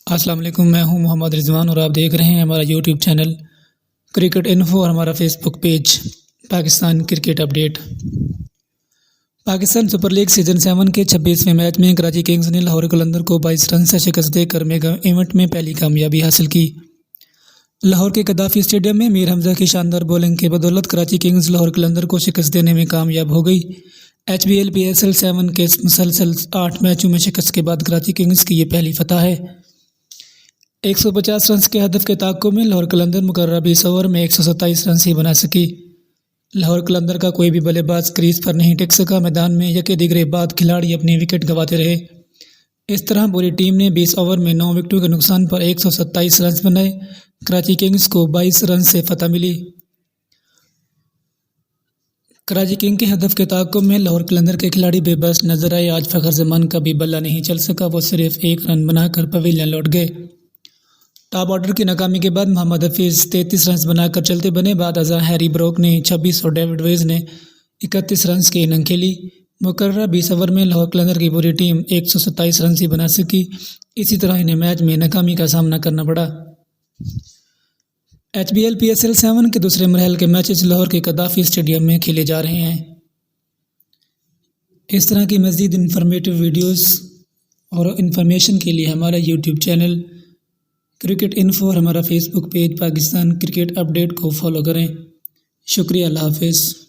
السلام علیکم، میں ہوں محمد رضوان اور آپ دیکھ رہے ہیں ہمارا یوٹیوب چینل کرکٹ انفو اور ہمارا Facebook page Pakistan cricket update. Pakistan super league season 7 کے 26ویں میچ میں کراچی کنگز نے لاہور قلندر کو 22 رن سے شکست دے کر میگا ایونٹ میں پہلی کامیابی حاصل کی۔ لاہور کے قذافی اسٹیڈیم میں میر حمزہ کی شاندار بولنگ کی بدولت کراچی کنگز لاہور قلندر کو شکست دینے میں کامیاب ہو گئی۔ PSL 7 کے مسلسل 8 میچوں میں شکست کے بعد کراچی کنگز کی یہ پہلی فتح ہے۔ 150 رنز کے ہدف کے تعاقب میں لاہور قلندر مقررہ 20 اوور میں 127 رنز ہی بنا سکی۔ لاہور قلندر کا کوئی بھی بلے باز کریز پر نہیں ٹک سکا۔ میدان میں یکے دیگرے بعد کھلاڑی اپنی وکٹ گنواتے رہے۔ اس طرح پوری ٹیم نے 20 اوور میں 9 وکٹوں کے نقصان پر 127 رنز بنائے۔ کراچی کنگز کو 22 رنز سے فتح ملی۔ کراچی کنگ کے ہدف کے تعاقب میں لاہور قلندر کے کھلاڑی بے بس نظر آئے۔ آج فخر زمان کا بھی بلہ نہیں چل سکا، وہ صرف 1 رن بنا کر پویلین لوٹ گئے۔ ٹاپ آرڈر کی ناکامی کے بعد محمد حفیظ 33 رنز بنا کر چلتے بنے۔ بعد ازاں ہیری بروک نے 26 اور ڈیوڈ ویز نے 31 رنز کی اننگ کھیلی۔ مقررہ 20 اوور میں لاہور قلندر کی پوری ٹیم 127 رنز ہی بنا سکی۔ اسی طرح انہیں میچ میں ناکامی کا سامنا کرنا پڑا۔ PSL 7 کے دوسرے مرحلے کے میچز لاہور کے قذافی اسٹیڈیم میں کھیلے جا رہے ہیں۔ اس طرح کی مزید انفارمیٹیو ویڈیوز اور انفارمیشن کے لیے ہمارا یوٹیوب چینل کرکٹ انفو اور ہمارا Facebook page Pakistan cricket update کو فالو کریں۔ شکریہ، اللہ حافظ۔